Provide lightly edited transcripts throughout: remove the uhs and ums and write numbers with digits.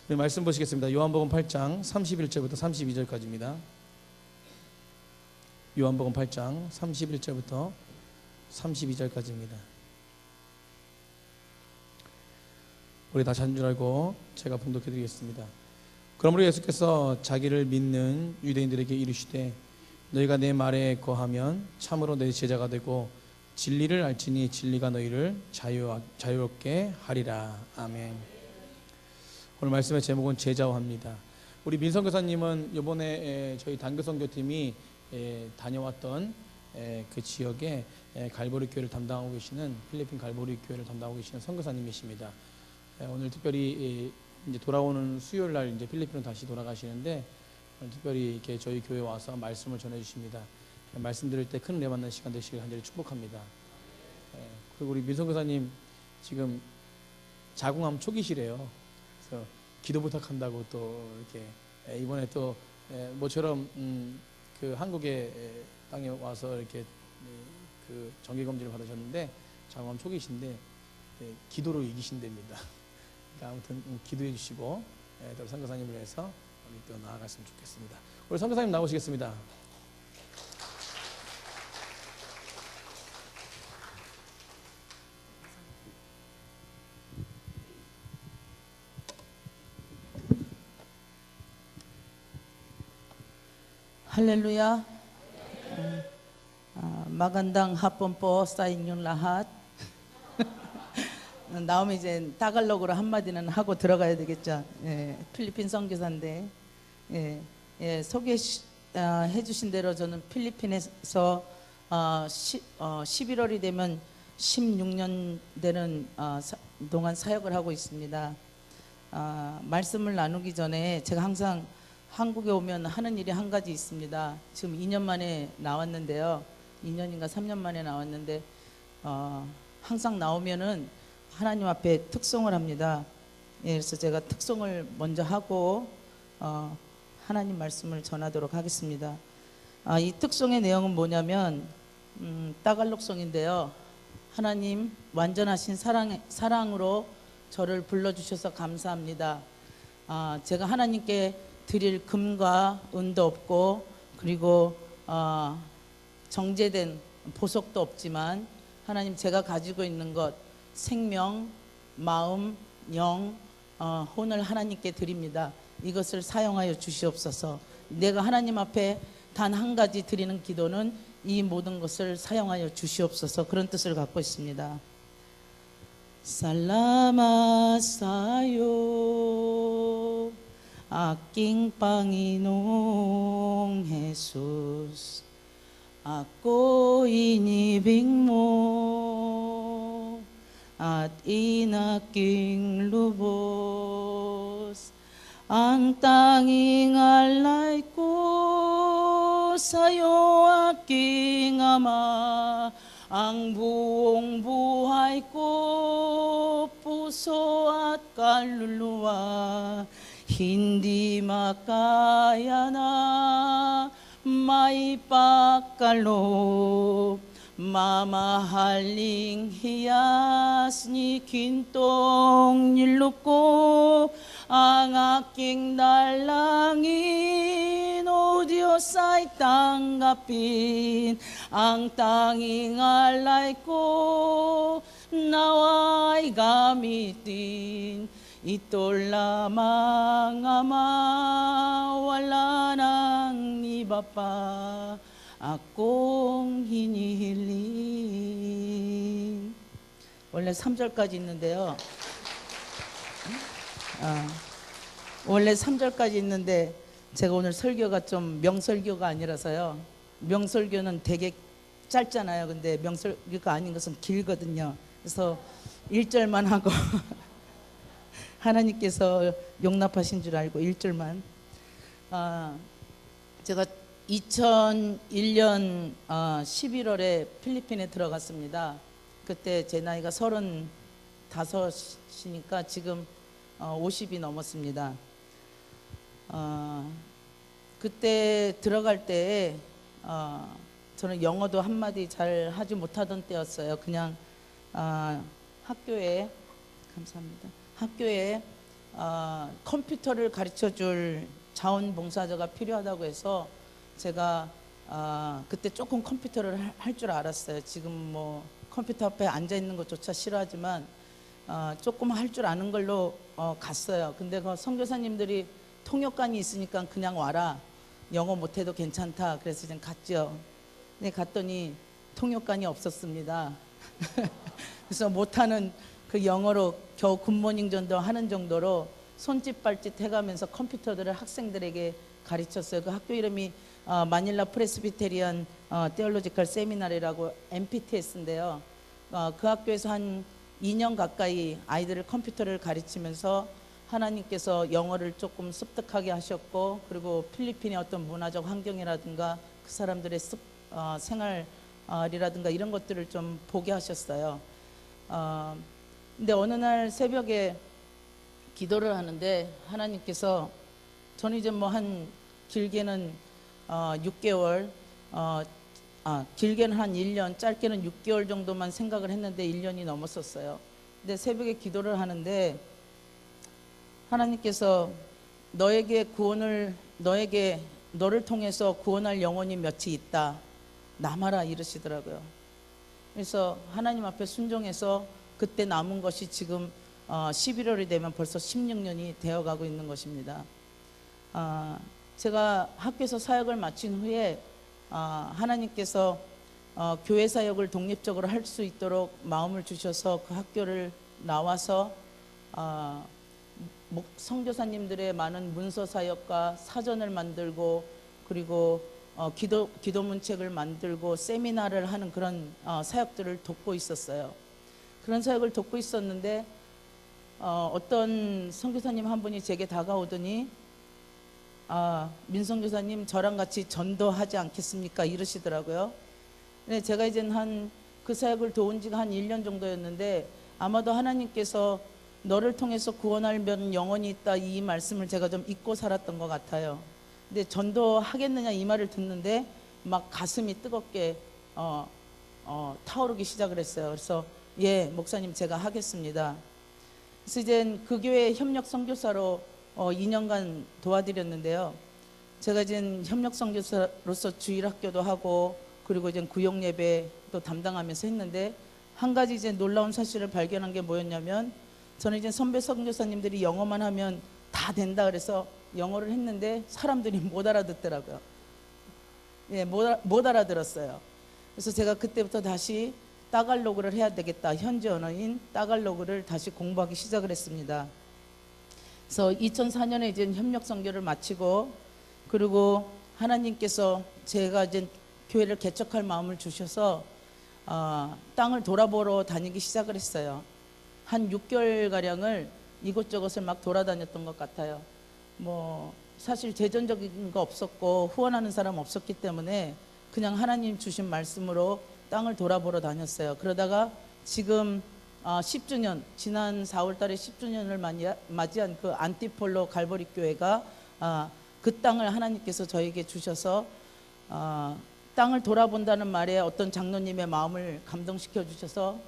우리 말씀 보시겠습니다. 요한복음 8장 31절부터 32절까지입니다. 요한복음 8장 31절부터 32절까지입니다. 우리 다 찾은 줄 알고 제가 봉독해 드리겠습니다. 그러므로 예수께서 자기를 믿는 유대인들에게 이르시되 너희가 내 말에 거하면 참으로 내 제자가 되고 진리를 알지니 진리가 너희를 자유롭게 하리라. 아멘. 오늘 말씀의 제목은 제자화입니다. 우리 민성 교사님은 이번에 저희 단교선교팀이 다녀왔던 그 지역에 갈보리 교회를 담당하고 계시는 필리핀 갈보리 교회를 담당하고 계시는 선교사님이십니다. 오늘 특별히 이제 돌아오는 수요일 날 이제 필리핀으로 다시 돌아가시는데 오늘 특별히 이렇게 저희 교회에 와서 말씀을 전해 주십니다. 말씀 들을 때 큰 은혜 받는 시간 되시길 간절히 축복합니다. 그리고 우리 민성 교사님 지금 자궁암 초기시래요. 그래서 기도 부탁한다고 또 이렇게 이번에 또 모처럼 그 한국의 땅에 와서 이렇게 그 정기 검진을 받으셨는데 자궁암 초기신데 기도로 이기신답니다. 그러니까 아무튼 기도해 주시고 또 선교사님을 위해서 우리 또 나아갔으면 좋겠습니다. 우리 선교사님 나오시겠습니다. Haleluya. Magandang hapon po sa inyong lahat. 나오면 이제 타갈로그로 한마디는 하고 들어가야 되겠죠. 필리핀 선교사인데 소개해 주신 대로 저는 필리핀에서 11월이 되면 16년 되는 동안 사역을 하고 있습니다. 말씀을 나누기 전에 제가 항상 한국에 오면 하는 일이 한 가지 있습니다. 지금 2년 만에 나왔는데요. 2년인가 3년 만에 나왔는데 항상 나오면은 하나님 앞에 특송을 합니다. 그래서 제가 특송을 먼저 하고 하나님 말씀을 전하도록 하겠습니다. 이 특송의 내용은 뭐냐면 따갈록송인데요. 하나님 완전하신 사랑으로 저를 불러주셔서 감사합니다. 제가 하나님께 드릴 금과 은도 없고 그리고 정제된 보석도 없지만 하나님 제가 가지고 있는 것 생명, 마음, 영, 혼을 하나님께 드립니다. 이것을 사용하여 주시옵소서. 내가 하나님 앞에 단 한 가지 드리는 기도는 이 모든 것을 사용하여 주시옵소서. 그런 뜻을 갖고 있습니다. Salamat sa'yo, aking Panginoong Jesus. Ako inibig mo at inaking lubos. Ang tanging alay ko sa'yo, aking Ama. Ang buong buhay ko, puso at kaluluwa, hindi makaya na maipagkaloob. Mamahaling hiyas ni kintong niluko, ang aking dalangin, O Diyos, ay tanggapin. Ang tanging alay ko, nawa'y gamitin. Ito lamang, Ama, wala nang iba pa akong hinihiling. 원래 3절까지 있는데요. 원래 3절까지 있는데 제가 오늘 설교가 좀 명설교가 아니라서요. 명설교는 되게 짧잖아요. 근데 명설교가 아닌 것은 길거든요. 그래서 1절만 하고 하나님께서 용납하신 줄 알고 1절만. 제가 2001년 11월에 필리핀에 들어갔습니다. 그때 제 나이가 35이니까 지금 50이 넘었습니다. 그때 들어갈 때 저는 영어도 한마디 잘 하지 못하던 때였어요. 그냥 학교에 감사합니다. 학교에 컴퓨터를 가르쳐줄 자원봉사자가 필요하다고 해서 제가 그때 조금 컴퓨터를 할 줄 알았어요. 지금 뭐 컴퓨터 앞에 앉아 있는 것조차 싫어하지만 조금 할 줄 아는 걸로 갔어요. 근데 그 선교사님들이 통역관이 있으니까 그냥 와라. 영어 못해도 괜찮다. 그래서 이제 갔죠. 근데 갔더니 통역관이 없었습니다. 그래서 못하는 그 영어로 겨우 굿모닝 정도 하는 정도로 손짓 발짓 해가면서 컴퓨터들을 학생들에게 가르쳤어요. 그 학교 이름이 마닐라 프레스비테리안 테올로지컬 세미나리라고 MPTS인데요. 그 학교에서 한 2년 가까이 아이들을 컴퓨터를 가르치면서 하나님께서 영어를 조금 습득하게 하셨고, 그리고 필리핀의 어떤 문화적 환경이라든가 그 사람들의 생활이라든가 이런 것들을 좀 보게 하셨어요. 근데 어느 날 새벽에 기도를 하는데 하나님께서, 저는 이제 뭐 한 길게는 6개월, 길게는 한 1년, 짧게는 6개월 정도만 생각을 했는데 1년이 넘었었어요. 근데 새벽에 기도를 하는데 하나님께서 너를 통해서 구원할 영혼이 몇이 있다. 남아라 이러시더라고요. 그래서 하나님 앞에 순종해서 그때 남은 것이 지금 11월이 되면 벌써 16년이 되어가고 있는 것입니다. 제가 학교에서 사역을 마친 후에 하나님께서 교회 사역을 독립적으로 할 수 있도록 마음을 주셔서 그 학교를 나와서 선교사님들의 많은 문서 사역과 사전을 만들고, 그리고 기도문책을 만들고 세미나를 하는 그런 사역들을 돕고 있었어요. 그런 사역을 돕고 있었는데 어떤 선교사님 한 분이 제게 다가오더니 민선교사님 저랑 같이 전도하지 않겠습니까? 이러시더라고요. 근데 제가 이제는 그 사역을 도운 지가 한 1년 정도였는데 아마도 하나님께서 너를 통해서 구원할 몇 영혼이 있다, 이 말씀을 제가 좀 잊고 살았던 것 같아요. 근데 전도하겠느냐 이 말을 듣는데 막 가슴이 뜨겁게 타오르기 시작을 했어요. 그래서 예, 목사님 제가 하겠습니다. 그래서 이제 그 교회 협력 선교사로 2년간 도와드렸는데요. 제가 이제 협력 선교사로서 주일학교도 하고, 그리고 이제 구역 예배도 담당하면서 했는데 한 가지 이제 놀라운 사실을 발견한 게 뭐였냐면, 저는 이제 선배 선교사님들이 영어만 하면 다 된다 그래서 영어를 했는데 사람들이 못 알아듣더라고요. 예, 못 알아들었어요. 그래서 제가 그때부터 다시 따갈로그를 해야 되겠다. 현지 언어인 따갈로그를 다시 공부하기 시작을 했습니다. 그래서 2004년에 이제 협력 선교를 마치고, 그리고 하나님께서 제가 이제 교회를 개척할 마음을 주셔서 땅을 돌아보러 다니기 시작을 했어요. 한 6개월 가량을 이곳저곳을 막 돌아다녔던 것 같아요. 뭐 사실 재정적인 거 없었고 후원하는 사람 없었기 때문에 그냥 하나님 주신 말씀으로 땅을 돌아보러 다녔어요. 그러다가 지금 10주년, 지난 4월 달에 10주년을 맞이한 그 안티폴로 갈보리 교회가 그 땅을 하나님께서 저에게 주셔서 땅을 돌아본다는 말에 어떤 장로님의 마음을 감동시켜 주셔서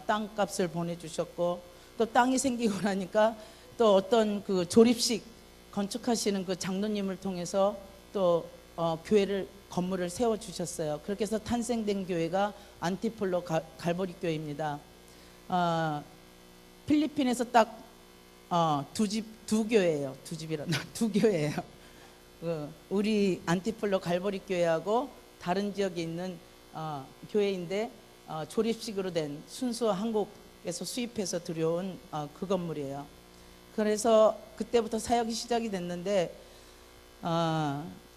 땅값을 보내주셨고, 또 땅이 생기고 나니까 또 어떤 그 조립식 건축하시는 그 장로님을 통해서 또 교회를 건물을 세워주셨어요. 그렇게 해서 탄생된 교회가 안티폴로 갈보리 교회입니다. 필리핀에서 딱 두 교회예요. 두 교회예요. 우리 안티폴로 갈보리 교회하고 다른 지역에 있는 교회인데 조립식으로 된 순수 한국에서 수입해서 들여온 그 건물이에요. 그래서 그때부터 사역이 시작이 됐는데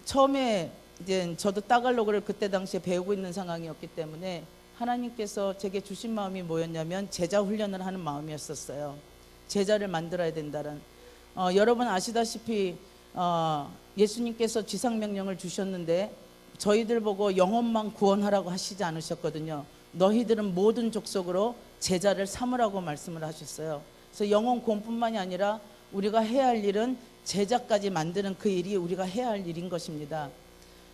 처음에 이제 저도 따갈로그를 그때 당시에 배우고 있는 상황이었기 때문에 하나님께서 제게 주신 마음이 뭐였냐면 제자 훈련을 하는 마음이었었어요. 제자를 만들어야 된다는. 여러분 아시다시피 예수님께서 지상명령을 주셨는데 저희들 보고 영혼만 구원하라고 하시지 않으셨거든요. 너희들은 모든 족속으로 제자를 삼으라고 말씀을 하셨어요. 그래서 영혼 구원뿐만이 아니라 우리가 해야 할 일은 제자까지 만드는 그 일이 우리가 해야 할 일인 것입니다.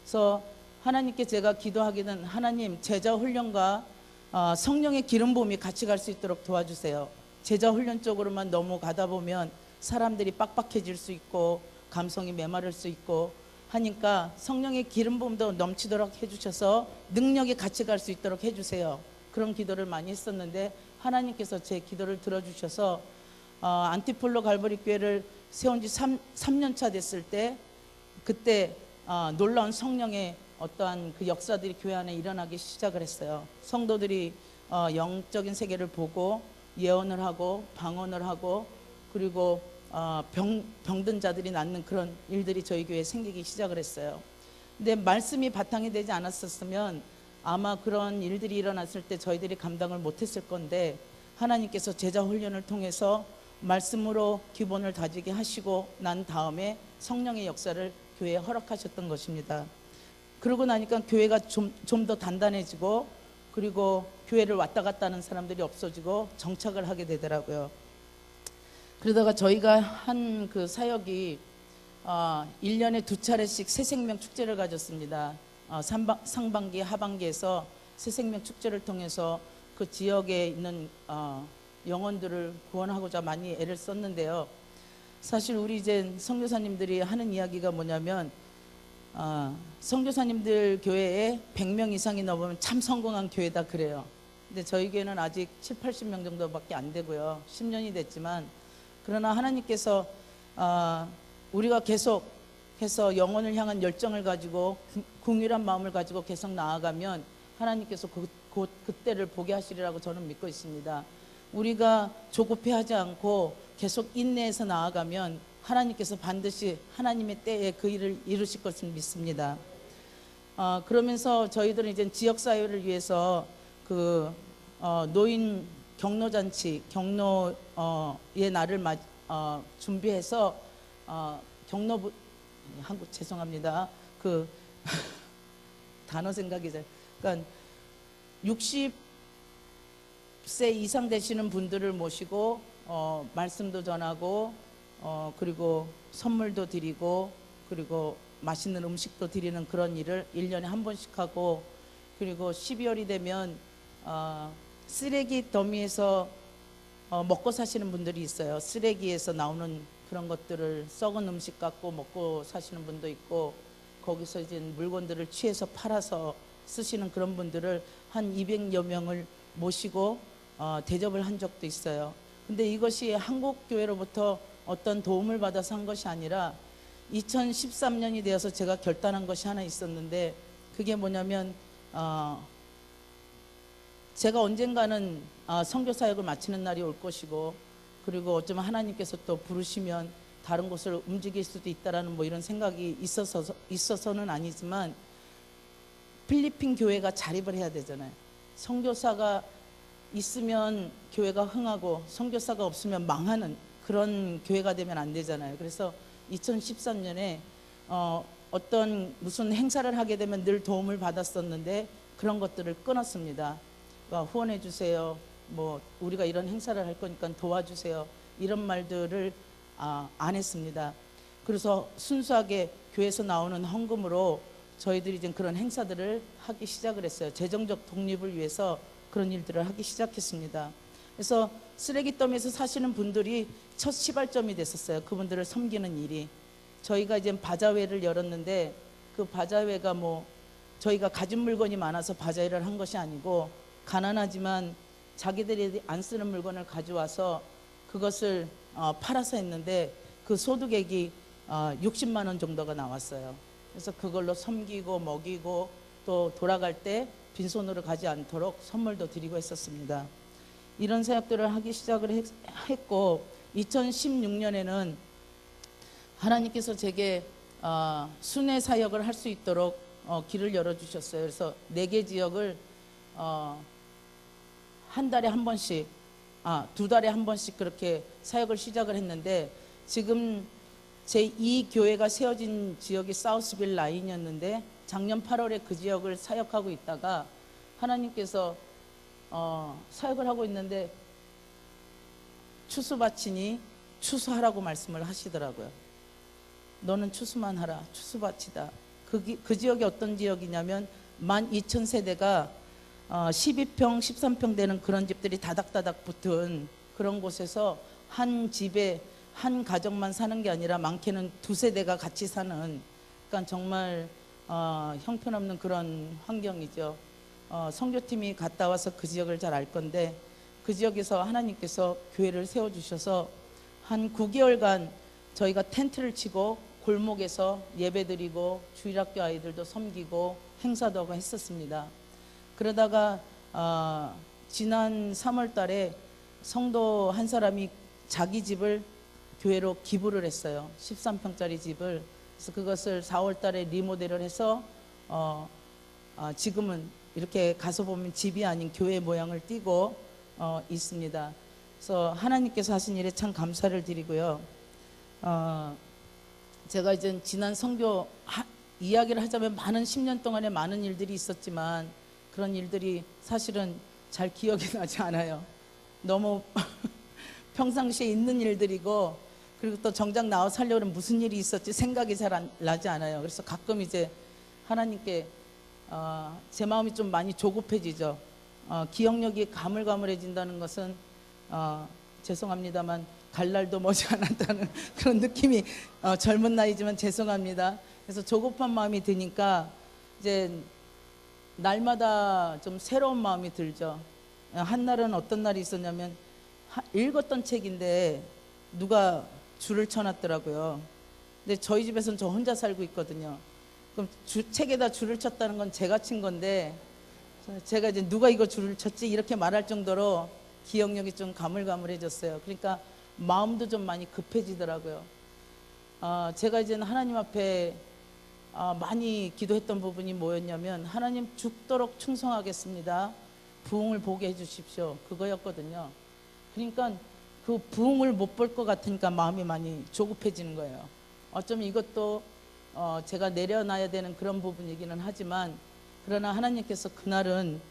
그래서 하나님께 제가 기도하기는, 하나님 제자 훈련과 성령의 기름 부음이 같이 갈 수 있도록 도와주세요. 제자 훈련 쪽으로만 너무 가다 보면 사람들이 빡빡해질 수 있고 감성이 메마를 수 있고 하니까 성령의 기름 부음도 넘치도록 해주셔서 능력이 같이 갈 수 있도록 해주세요. 그런 기도를 많이 했었는데 하나님께서 제 기도를 들어주셔서 안티폴로 갈보리 교회를 세운 지 3년 차 됐을 때 그때 놀라운 성령의 어떠한 그 역사들이 교회 안에 일어나기 시작을 했어요. 성도들이 영적인 세계를 보고 예언을 하고 방언을 하고 그리고 병든 자들이 낫는 그런 일들이 저희 교회에 생기기 시작을 했어요. 근데 말씀이 바탕이 되지 않았었으면 아마 그런 일들이 일어났을 때 저희들이 감당을 못했을 건데 하나님께서 제자 훈련을 통해서 말씀으로 기본을 다지게 하시고 난 다음에 성령의 역사를 교회에 허락하셨던 것입니다. 그러고 나니까 교회가 좀 더 단단해지고 그리고 교회를 왔다 갔다 하는 사람들이 없어지고 정착을 하게 되더라고요. 그러다가 저희가 한 그 사역이 1년에 2차례씩 새생명 축제를 가졌습니다. 상반기 하반기에서 새생명 축제를 통해서 그 지역에 있는 영혼들을 구원하고자 많이 애를 썼는데요. 사실 우리 이제 선교사님들이 하는 이야기가 뭐냐면 선교사님들 교회에 100명 이상이 넘으면 참 성공한 교회다 그래요. 근데 저희 교회는 아직 70-80명 정도밖에 안 되고요. 10년이 됐지만 그러나 하나님께서 우리가 계속해서 영혼을 향한 열정을 가지고 궁휼한 마음을 가지고 계속 나아가면 하나님께서 곧 그때를 보게 하시리라고 저는 믿고 있습니다. 우리가 조급해하지 않고 계속 인내해서 나아가면 하나님께서 반드시 하나님의 때에 그 일을 이루실 것을 믿습니다. 그러면서 저희들은 이제 지역사회를 위해서 그 노인 경로잔치, 경로의 날을 준비해서 경로부 한국 죄송합니다. 그 단어 생각이 잘. 그러니까 60세 이상 되시는 분들을 모시고 말씀도 전하고 그리고 선물도 드리고 그리고 맛있는 음식도 드리는 그런 일을 1년에 한 번씩 하고 그리고 12월이 되면 쓰레기 더미에서 먹고 사시는 분들이 있어요. 쓰레기에서 나오는 그런 것들을 썩은 음식 갖고 먹고 사시는 분도 있고 거기서 이제 물건들을 취해서 팔아서 쓰시는 그런 분들을 한 200여 명을 모시고 대접을 한 적도 있어요. 근데 이것이 한국 교회로부터 어떤 도움을 받아서 한 것이 아니라 2013년이 되어서 제가 결단한 것이 하나 있었는데 그게 뭐냐면 제가 언젠가는 선교 사역을 마치는 날이 올 것이고 그리고 어쩌면 하나님께서 또 부르시면 다른 곳을 움직일 수도 있다라는 뭐 이런 생각이 있어서는 아니지만 필리핀 교회가 자립을 해야 되잖아요. 선교사가 있으면 교회가 흥하고 선교사가 없으면 망하는 그런 교회가 되면 안 되잖아요. 그래서 2013년에 어떤 무슨 행사를 하게 되면 늘 도움을 받았었는데 그런 것들을 끊었습니다. 그러니까 후원해 주세요. 뭐 우리가 이런 행사를 할 거니까 도와주세요. 이런 말들을 안 했습니다. 그래서 순수하게 교회에서 나오는 헌금으로 저희들이 이제 그런 행사들을 하기 시작을 했어요. 재정적 독립을 위해서 그런 일들을 하기 시작했습니다. 그래서 쓰레기 더미에서 사시는 분들이 첫 시발점이 됐었어요. 그분들을 섬기는 일이. 저희가 이제 바자회를 열었는데 그 바자회가 뭐 저희가 가진 물건이 많아서 바자회를 한 것이 아니고 가난하지만 자기들이 안 쓰는 물건을 가져와서 그것을 팔아서 했는데 그 소득액이 60만 원 정도가 나왔어요. 그래서 그걸로 섬기고 먹이고 또 돌아갈 때 빈손으로 가지 않도록 선물도 드리고 했었습니다. 이런 사역들을 하기 시작을 했고 2016년에는 하나님께서 제게 순회 사역을 할 수 있도록 길을 열어주셨어요. 그래서 4개 지역을 한 달에 한 번씩 2달에 한 번씩 그렇게 사역을 시작을 했는데 지금 제2 교회가 세워진 지역이 사우스빌 라인이었는데 작년 8월에 그 지역을 사역하고 있다가 하나님께서 사역을 하고 있는데 추수밭이니 추수하라고 말씀을 하시더라고요. 너는 추수만 하라. 추수밭이다. 그 지역이 어떤 지역이냐면 12,000세대가 12평, 13평 되는 그런 집들이 다닥다닥 붙은 그런 곳에서 한 집에 한 가정만 사는 게 아니라 많게는 두세 대가 같이 사는, 그러니까 정말 형편없는 그런 환경이죠. 선교팀이 갔다 와서 그 지역을 잘 알 건데, 그 지역에서 하나님께서 교회를 세워주셔서 한 9개월간 저희가 텐트를 치고 골목에서 예배드리고 주일학교 아이들도 섬기고 행사도 하고 했었습니다. 그러다가 지난 3월 달에 성도 한 사람이 자기 집을 교회로 기부를 했어요. 13평짜리 집을. 그래서 그것을 4월 달에 리모델을 해서 지금은 이렇게 가서 보면 집이 아닌 교회 모양을 띠고 있습니다. 그래서 하나님께서 하신 일에 참 감사를 드리고요. 제가 이제 지난 선교 이야기를 하자면 10년 동안에 많은 일들이 있었지만 그런 일들이 사실은 잘 기억이 나지 않아요. 너무 평상시에 있는 일들이고, 그리고 또 정작 나와 살려면 무슨 일이 있었지 생각이 잘 나지 않아요. 그래서 가끔 이제 하나님께 제 마음이 좀 많이 조급해지죠. 기억력이 가물가물해진다는 것은 죄송합니다만 갈 날도 머지않았다는 그런 느낌이 젊은 나이지만 죄송합니다. 그래서 조급한 마음이 드니까 이제 날마다 좀 새로운 마음이 들죠. 한 날은 어떤 날이 있었냐면 읽었던 책인데 누가 줄을 쳐놨더라고요. 근데 저희 집에서는 저 혼자 살고 있거든요. 그럼 책에다 줄을 쳤다는 건 제가 친 건데, 제가 이제 누가 이거 줄을 쳤지 이렇게 말할 정도로 기억력이 좀 가물가물해졌어요. 그러니까 마음도 좀 많이 급해지더라고요. 제가 이제 하나님 앞에 많이 기도했던 부분이 뭐였냐면, 하나님 죽도록 충성하겠습니다. 부흥을 보게 해주십시오. 그거였거든요. 그러니까 그 부흥을 못 볼 것 같으니까 마음이 많이 조급해지는 거예요. 어쩌면 이것도 제가 내려놔야 되는 그런 부분이기는 하지만, 그러나 하나님께서 그날은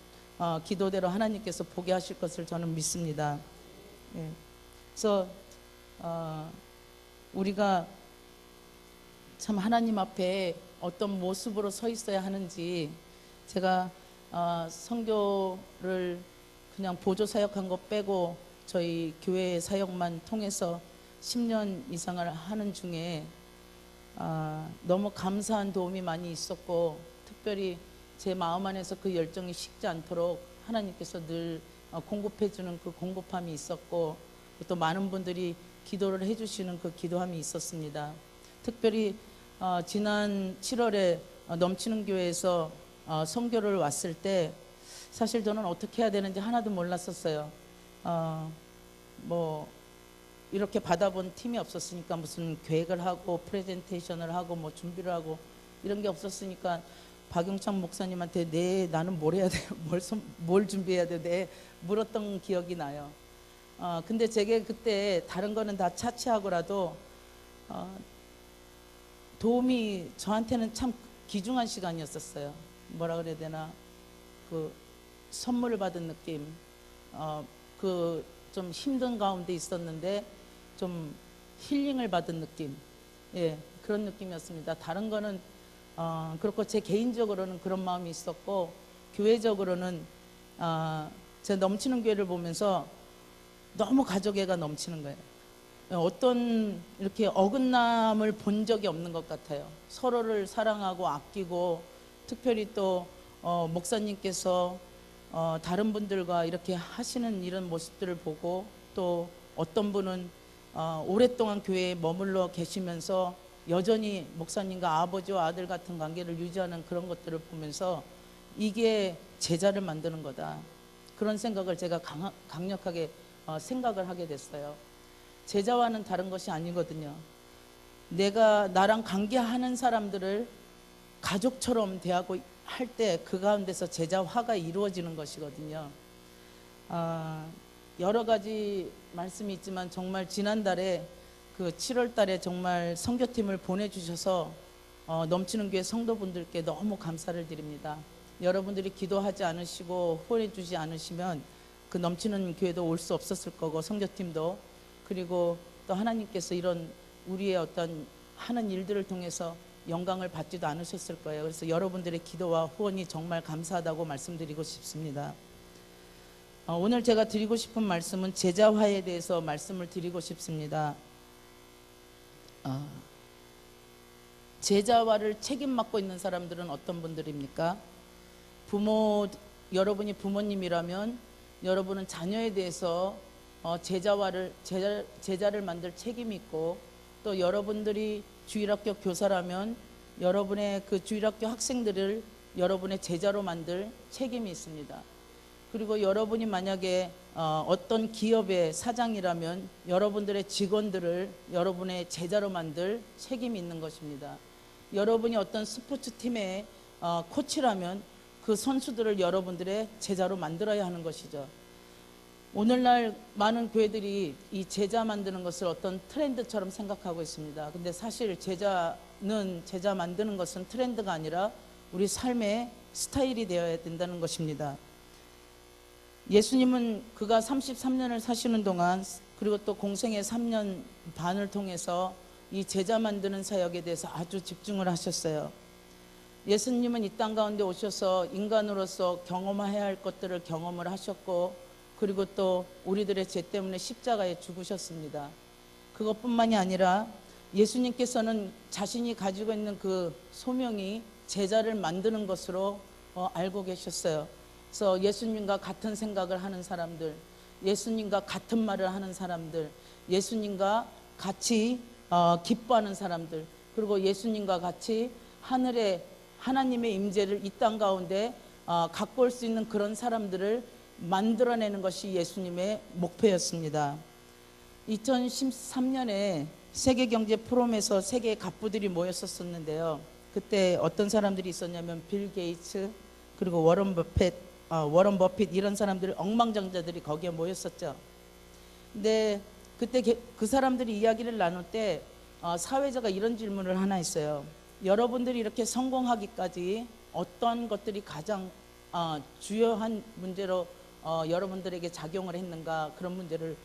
기도대로 하나님께서 보게 하실 것을 저는 믿습니다. 예. 그래서 우리가 참 하나님 앞에 어떤 모습으로 서 있어야 하는지, 제가 선교를 그냥 보조 사역한 거 빼고 저희 교회 사역만 통해서 10년 이상을 하는 중에 너무 감사한 도움이 많이 있었고, 특별히 제 마음 안에서 그 열정이 식지 않도록 하나님께서 늘 공급해 주는 그 공급함이 있었고, 또 많은 분들이 기도를 해주시는 그 기도함이 있었습니다. 특별히 지난 7월에 넘치는 교회에서 선교를 왔을 때 사실 저는 어떻게 해야 되는지 하나도 몰랐었어요. 뭐 이렇게 받아본 팀이 없었으니까 무슨 계획을 하고 프레젠테이션을 하고 뭐 준비를 하고 이런 게 없었으니까 박용창 목사님한테 나는 뭘 해야 돼요? 뭘 준비해야 돼? 물었던 기억이 나요. 근데 제게 그때 다른 거는 다 차치하고라도 도움이 저한테는 참 귀중한 시간이었었어요. 뭐라 그래야 되나, 그 선물을 받은 느낌, 그 좀 힘든 가운데 있었는데 좀 힐링을 받은 느낌, 예, 그런 느낌이었습니다. 다른 거는 그렇고 제 개인적으로는 그런 마음이 있었고, 교회적으로는 제 넘치는 교회를 보면서 너무 가족애가 넘치는 거예요. 어떤 이렇게 어긋남을 본 적이 없는 것 같아요. 서로를 사랑하고 아끼고, 특별히 또 목사님께서 다른 분들과 이렇게 하시는 이런 모습들을 보고, 또 어떤 분은 오랫동안 교회에 머물러 계시면서 여전히 목사님과 아버지와 아들 같은 관계를 유지하는 그런 것들을 보면서 이게 제자를 만드는 거다, 그런 생각을 제가 강력하게 생각을 하게 됐어요. 제자와는 다른 것이 아니거든요. 내가 나랑 관계하는 사람들을 가족처럼 대하고 할 때 그 가운데서 제자화가 이루어지는 것이거든요. 여러 가지 말씀이 있지만 정말 지난달에 그 7월 달에 정말 선교팀을 보내주셔서 넘치는 교회 성도분들께 너무 감사를 드립니다. 여러분들이 기도하지 않으시고 후원해 주지 않으시면 그 넘치는 교회도 올 수 없었을 거고, 선교팀도, 그리고 또 하나님께서 이런 우리의 어떤 하는 일들을 통해서 영광을 받지도 않으셨을 거예요. 그래서 여러분들의 기도와 후원이 정말 감사하다고 말씀드리고 싶습니다. 오늘 제가 드리고 싶은 말씀은 제자화에 대해서 말씀을 드리고 싶습니다. 어, 제자와를 책임 맡고 있는 사람들은 어떤 분들입니까? 여러분이 부모님이라면 여러분은 자녀에 대해서 제자를 만들 책임이 있고, 또 여러분들이 주일학교 교사라면 여러분의 그 주일학교 학생들을 여러분의 제자로 만들 책임이 있습니다. 그리고 여러분이 만약에 어떤 기업의 사장이라면 여러분들의 직원들을 여러분의 제자로 만들 책임이 있는 것입니다. 여러분이 어떤 스포츠팀의 코치라면 그 선수들을 여러분들의 제자로 만들어야 하는 것이죠. 오늘날 많은 교회들이 이 제자 만드는 것을 어떤 트렌드처럼 생각하고 있습니다. 근데 사실 제자 만드는 것은 트렌드가 아니라 우리 삶의 스타일이 되어야 된다는 것입니다. 예수님은 그가 33년을 사시는 동안, 그리고 또 공생의 3년 반을 통해서 이 제자 만드는 사역에 대해서 아주 집중을 하셨어요. 예수님은 이 땅 가운데 오셔서 인간으로서 경험해야 할 것들을 경험을 하셨고, 그리고 또 우리들의 죄 때문에 십자가에 죽으셨습니다. 그것뿐만이 아니라 예수님께서는 자신이 가지고 있는 그 소명이 제자를 만드는 것으로 알고 계셨어요. 그래서 예수님과 같은 생각을 하는 사람들, 예수님과 같은 말을 하는 사람들, 예수님과 같이 기뻐하는 사람들, 그리고 예수님과 같이 하나님의 임재를 이 땅 가운데 갖고 올 수 있는 그런 사람들을 만들어내는 것이 예수님의 목표였습니다. 2013년에 세계경제 포럼에서 세계의 갑부들이 모였었는데요. 그때 어떤 사람들이 있었냐면 빌 게이츠, 그리고 워런 버핏 이런 사람들, 억만장자들이 거기에 모였었죠. 근데 그때 그 사람들이 이야기를 나눌 때 사회자가 이런 질문을 하나 했어요. 여러분들이 이렇게 성공하기까지 어떤 것들이 가장 주요한 문제로 여러분들에게 작용을 했는가, 그런 문제를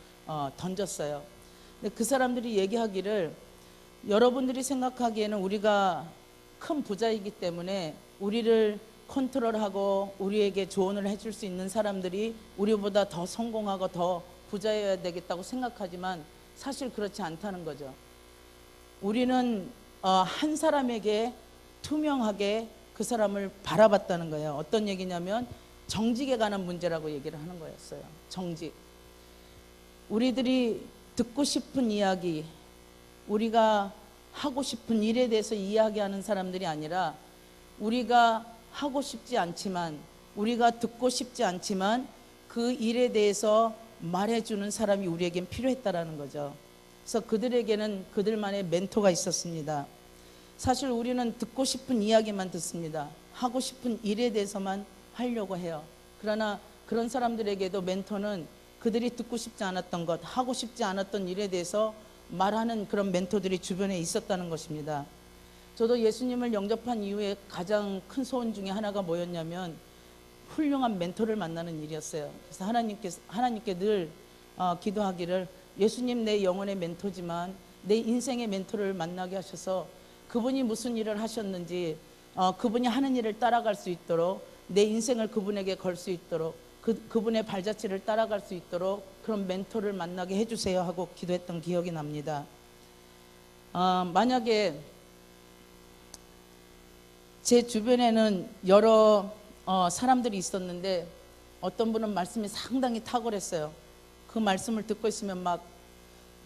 던졌어요. 근데 그 사람들이 얘기하기를, 여러분들이 생각하기에는 우리가 큰 부자이기 때문에 우리를 컨트롤하고 우리에게 조언을 해줄 수 있는 사람들이 우리보다 더 성공하고 더 부자여야 되겠다고 생각하지만 사실 그렇지 않다는 거죠. 우리는 한 사람에게 투명하게 그 사람을 바라봤다는 거예요. 어떤 얘기냐면 정직에 관한 문제라고 얘기를 하는 거였어요. 정직. 우리들이 듣고 싶은 이야기, 우리가 하고 싶은 일에 대해서 이야기하는 사람들이 아니라, 우리가 하고 싶지 않지만, 우리가 듣고 싶지 않지만 그 일에 대해서 말해주는 사람이 우리에겐 필요했다라는 거죠. 그래서 그들에게는 그들만의 멘토가 있었습니다. 사실 우리는 듣고 싶은 이야기만 듣습니다. 하고 싶은 일에 대해서만 하려고 해요. 그러나 그런 사람들에게도 멘토는 그들이 듣고 싶지 않았던 것, 하고 싶지 않았던 일에 대해서 말하는 그런 멘토들이 주변에 있었다는 것입니다. 저도 예수님을 영접한 이후에 가장 큰 소원 중에 하나가 뭐였냐면 훌륭한 멘토를 만나는 일이었어요. 그래서 하나님께 늘 기도하기를, 예수님 내 영혼의 멘토지만 내 인생의 멘토를 만나게 하셔서 그분이 무슨 일을 하셨는지, 그분이 하는 일을 따라갈 수 있도록, 내 인생을 그분에게 걸 수 있도록, 그분의 발자취를 따라갈 수 있도록 그런 멘토를 만나게 해주세요 하고 기도했던 기억이 납니다. 만약에 제 주변에는 여러 사람들이 있었는데 어떤 분은 말씀이 상당히 탁월했어요. 그 말씀을 듣고 있으면 막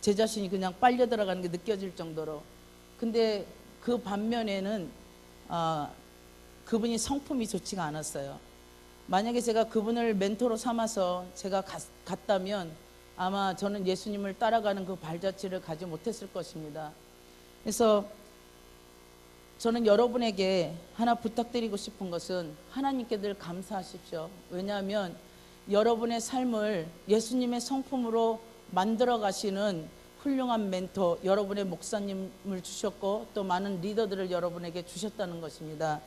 제 자신이 그냥 빨려 들어가는 게 느껴질 정도로. 근데 그 반면에는 그분이 성품이 좋지가 않았어요. 만약에 제가 그분을 멘토로 삼아서 제가 갔다면 아마 저는 예수님을 따라가는 그 발자취를 가지 못했을 것입니다. 그래서 저는 여러분에게 하나 부탁드리고 싶은 것은 하나님께 늘 감사하십시오. 왜냐하면 여러분의 삶을 예수님의 성품으로 만들어 가시는 훌륭한 멘토, 여러분의 목사님을 주셨고 또 많은 리더들을 여러분에게 주셨다는 것입니다.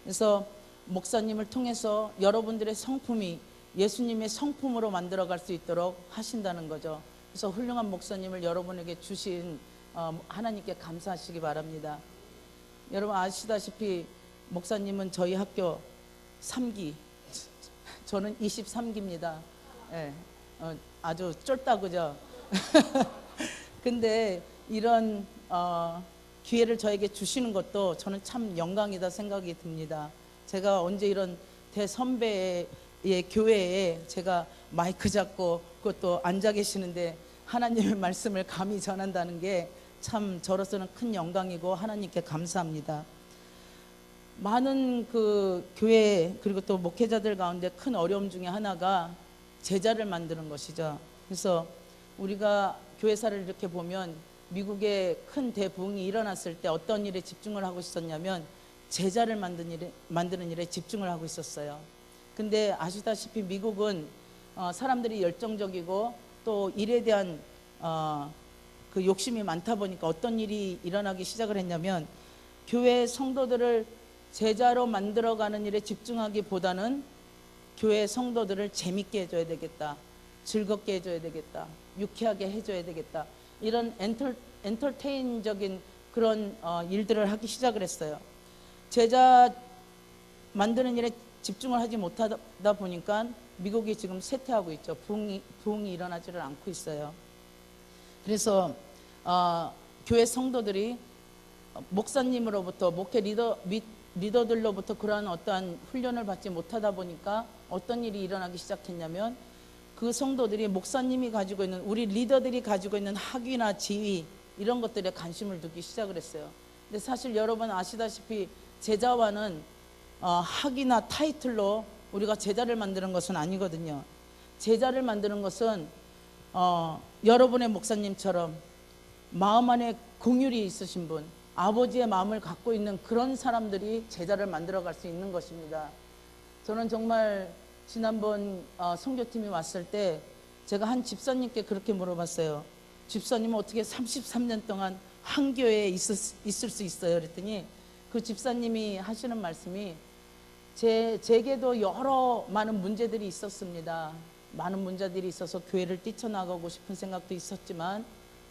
그래서 목사님을 통해서 여러분들의 성품이 예수님의 성품으로 만들어 갈 수 있도록 하신다는 거죠. 그래서 훌륭한 목사님을 여러분에게 주신 하나님께 감사하시기 바랍니다. 여러분 아시다시피 목사님은 저희 학교 3기, 저는 23기입니다. 예, 아주 쫄딱 그죠? 근데 이런 기회를 저에게 주시는 것도 저는 참 영광이다 생각이 듭니다. 제가 언제 이런 대선배의 교회에 제가 마이크 잡고 그것도 앉아 계시는데 하나님의 말씀을 감히 전한다는 게 참 저로서는 큰 영광이고 하나님께 감사합니다. 많은 그 교회 그리고 또 목회자들 가운데 큰 어려움 중에 하나가 제자를 만드는 것이죠. 그래서 우리가 교회사를 이렇게 보면 미국의 큰 대부흥이 일어났을 때 어떤 일에 집중을 하고 있었냐면 제자를 만드는 일에 집중을 하고 있었어요. 근데 아시다시피 미국은 사람들이 열정적이고 또 일에 대한 그 욕심이 많다 보니까 어떤 일이 일어나기 시작을 했냐면 교회 성도들을 제자로 만들어가는 일에 집중하기보다는 교회 성도들을 재밌게 해줘야 되겠다, 즐겁게 해줘야 되겠다, 유쾌하게 해줘야 되겠다, 이런 엔터테인적인 그런 일들을 하기 시작을 했어요. 제자 만드는 일에 집중을 하지 못하다 보니까 미국이 지금 쇠퇴하고 있죠. 부흥이 일어나지를 않고 있어요. 그래서 교회 성도들이 목사님으로부터 목회 리더들로부터 그러한 어떠한 훈련을 받지 못하다 보니까 어떤 일이 일어나기 시작했냐면 그 성도들이 목사님이 가지고 있는 우리 리더들이 가지고 있는 학위나 지위 이런 것들에 관심을 두기 시작을 했어요. 근데 사실 여러분 아시다시피 제자와는 학위나 타이틀로 우리가 제자를 만드는 것은 아니거든요. 제자를 만드는 것은 여러분의 목사님처럼 마음 안에 긍휼이 있으신 분, 아버지의 마음을 갖고 있는 그런 사람들이 제자를 만들어갈 수 있는 것입니다. 저는 정말 지난번 선교팀이 왔을 때 제가 한 집사님께 그렇게 물어봤어요. 집사님은 어떻게 33년 동안 한 교회에 있을 수 있어요? 그랬더니 그 집사님이 하시는 말씀이 제게도 여러 많은 문제들이 있었습니다. 많은 문제들이 있어서 교회를 뛰쳐나가고 싶은 생각도 있었지만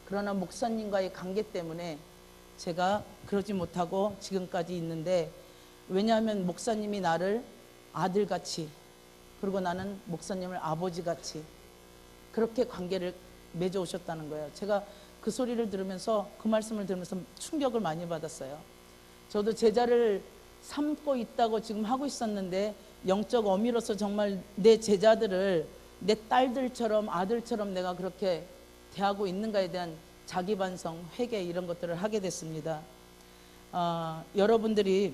그러나 목사님과의 관계 때문에 제가 그러지 못하고 지금까지 있는데, 왜냐하면 목사님이 나를 아들같이 그리고 나는 목사님을 아버지같이 그렇게 관계를 맺어 오셨다는 거예요. 제가 그 소리를 들으면서 그 말씀을 들으면서 충격을 많이 받았어요. 저도 제자를 삼고 있다고 지금 하고 있었는데 영적 어미로서 정말 내 제자들을 내 딸들처럼 아들처럼 내가 그렇게 대하고 있는가에 대한 자기 반성, 회개 이런 것들을 하게 됐습니다. 여러분들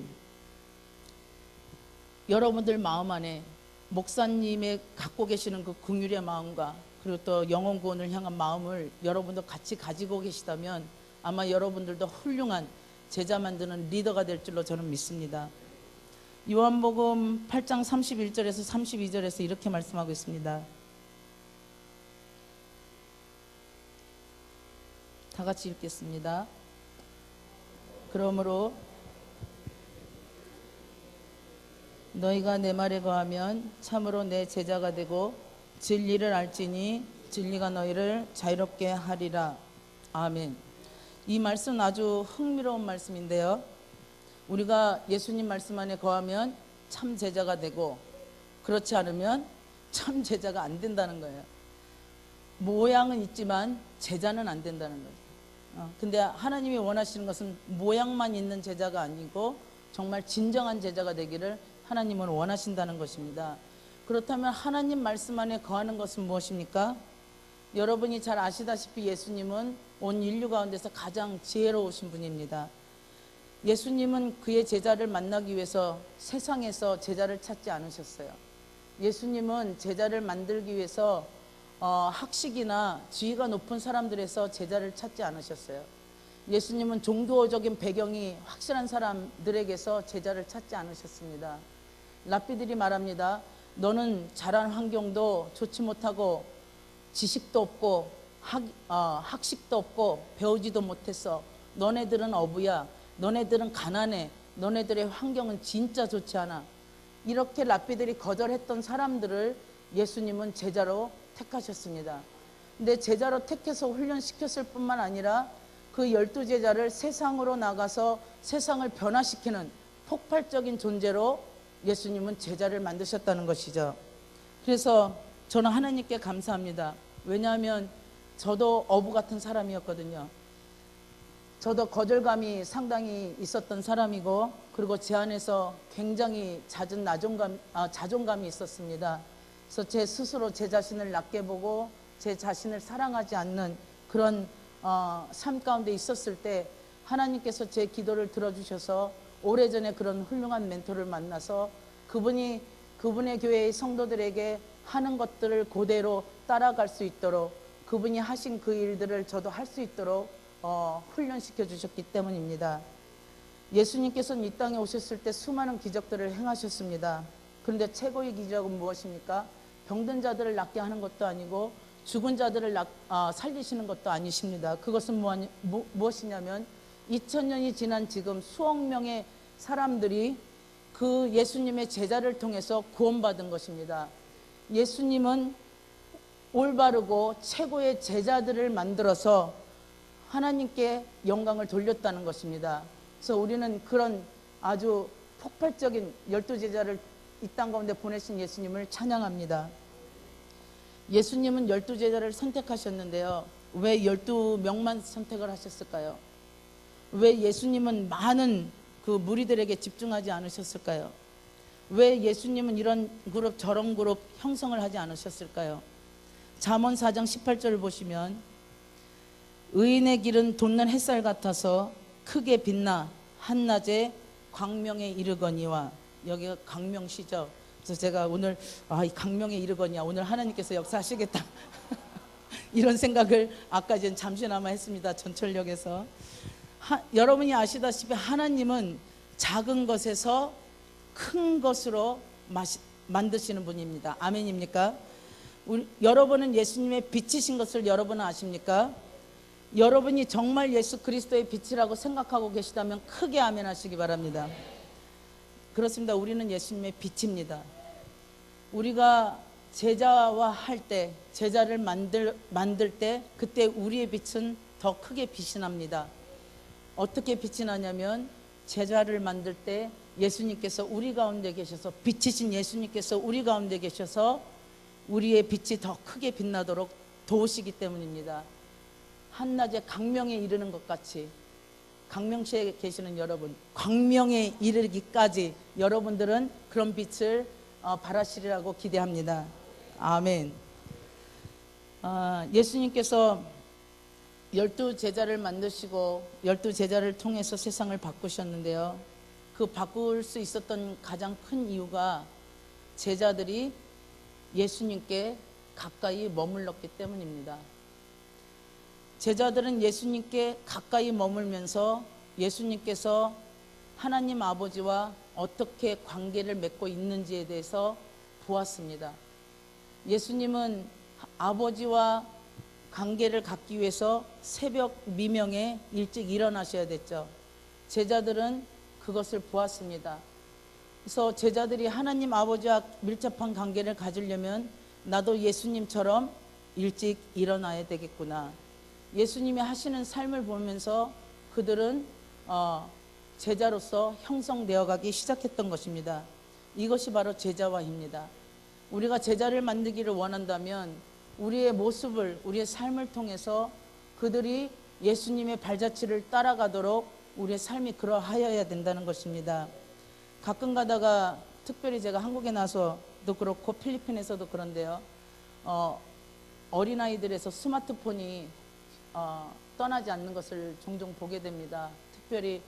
마음 안에 목사님의 갖고 계시는 그 긍휼의 마음과 그리고 또 영혼 구원을 향한 마음을 여러분도 같이 가지고 계시다면 아마 여러분들도 훌륭한 제자 만드는 리더가 될 줄로 저는 믿습니다. 요한복음 8장 31절에서 32절에서 이렇게 말씀하고 있습니다. 다 같이 읽겠습니다. 그러므로 너희가 내 말에 거하면 참으로 내 제자가 되고 진리를 알지니 진리가 너희를 자유롭게 하리라. 아멘. 이 말씀은 아주 흥미로운 말씀인데요. 우리가 예수님 말씀 안에 거하면 참 제자가 되고 그렇지 않으면 참 제자가 안 된다는 거예요. 모양은 있지만 제자는 안 된다는 거예요. 근데 하나님이 원하시는 것은 모양만 있는 제자가 아니고 정말 진정한 제자가 되기를 하나님은 원하신다는 것입니다. 그렇다면 하나님 말씀 안에 거하는 것은 무엇입니까? 여러분이 잘 아시다시피 예수님은 온 인류 가운데서 가장 지혜로우신 분입니다. 예수님은 그의 제자를 만나기 위해서 세상에서 제자를 찾지 않으셨어요. 예수님은 제자를 만들기 위해서 학식이나 지위가 높은 사람들에서 제자를 찾지 않으셨어요. 예수님은 종교적인 배경이 확실한 사람들에게서 제자를 찾지 않으셨습니다. 랍비들이 말합니다. 너는 자란 환경도 좋지 못하고 지식도 없고 학식도 없고 배우지도 못했어. 너네들은 어부야. 너네들은 가난해. 너네들의 환경은 진짜 좋지 않아. 이렇게 랍비들이 거절했던 사람들을 예수님은 제자로 택하셨습니다. 근데 제자로 택해서 훈련시켰을 뿐만 아니라 그 12제자를 세상으로 나가서 세상을 변화시키는 폭발적인 존재로 예수님은 제자를 만드셨다는 것이죠. 그래서 저는 하나님께 감사합니다. 왜냐하면 저도 어부 같은 사람이었거든요. 저도 거절감이 상당히 있었던 사람이고, 그리고 제 안에서 굉장히 잦은 자존감이 있었습니다. 그래서 제 스스로 제 자신을 낮게 보고 제 자신을 사랑하지 않는 그런 삶 가운데 있었을 때, 하나님께서 제 기도를 들어주셔서 오래전에 그런 훌륭한 멘토를 만나서 그분의 교회의 성도들에게 하는 것들을 그대로 따라갈 수 있도록, 그분이 하신 그 일들을 저도 할 수 있도록 훈련시켜 주셨기 때문입니다. 예수님께서는 이 땅에 오셨을 때 수많은 기적들을 행하셨습니다. 그런데 최고의 기적은 무엇입니까? 병든 자들을 낫게 하는 것도 아니고 죽은 자들을 살리시는 것도 아니십니다. 그것은 무엇이냐면 2000년이 지난 지금 수억 명의 사람들이 그 예수님의 제자를 통해서 구원받은 것입니다. 예수님은 올바르고 최고의 제자들을 만들어서 하나님께 영광을 돌렸다는 것입니다. 그래서 우리는 그런 아주 폭발적인 12제자를 이 땅 가운데 보내신 예수님을 찬양합니다. 예수님은 12제자를 선택하셨는데요. 왜 12명만 선택을 하셨을까요? 왜 예수님은 많은 그 무리들에게 집중하지 않으셨을까요? 왜 예수님은 이런 그룹 저런 그룹 형성을 하지 않으셨을까요? 잠언 4장 18절을 보시면 의인의 길은 돋는 햇살 같아서 크게 빛나 한낮에 광명에 이르거니와, 여기가 광명시죠. 그래서 제가 오늘 이 광명에 이르거니와 오늘 하나님께서 역사하시겠다 이런 생각을 아까 전 잠시나마 했습니다. 전철역에서. 여러분이 아시다시피 하나님은 작은 것에서 큰 것으로 만드시는 분입니다. 아멘입니까? 여러분은 예수님의 빛이신 것을 여러분은 아십니까? 여러분이 정말 예수 그리스도의 빛이라고 생각하고 계시다면 크게 아멘 하시기 바랍니다. 그렇습니다. 우리는 예수님의 빛입니다. 우리가 제자와 할 때, 제자를 만들 때, 그때 우리의 빛은 더 크게 빛이 납니다. 어떻게 빛이 나냐면, 제자를 만들 때 예수님께서 우리 가운데 계셔서, 빛이신 예수님께서 우리 가운데 계셔서 우리의 빛이 더 크게 빛나도록 도우시기 때문입니다. 한낮에 광명에 이르는 것 같이, 광명시에 계시는 여러분, 광명에 이르기까지 여러분들은 그런 빛을 발하시리라고 기대합니다. 아멘. 예수님께서 12제자를 만드시고 12제자를 통해서 세상을 바꾸셨는데요. 그 바꿀 수 있었던 가장 큰 이유가 제자들이 예수님께 가까이 머물렀기 때문입니다. 제자들은 예수님께 가까이 머물면서 예수님께서 하나님 아버지와 어떻게 관계를 맺고 있는지에 대해서 보았습니다. 예수님은 아버지와 관계를 갖기 위해서 새벽 미명에 일찍 일어나셔야 됐죠. 제자들은 그것을 보았습니다. 그래서 제자들이 하나님 아버지와 밀접한 관계를 가지려면 나도 예수님처럼 일찍 일어나야 되겠구나. 예수님이 하시는 삶을 보면서 그들은 제자로서 형성되어 가기 시작했던 것입니다. 이것이 바로 제자화입니다. 우리가 제자를 만들기를 원한다면 우리의 모습을, 우리의 삶을 통해서 그들이 예수님의 발자취를 따라가도록 우리의 삶이 그러하여야 된다는 것입니다. 가끔 가다가 특별히 제가 한국에 나서도 그렇고 필리핀에서도 그런데요, 어린아이들에서 스마트폰이 떠나지 않는 것을 종종 보게 됩니다. 특별히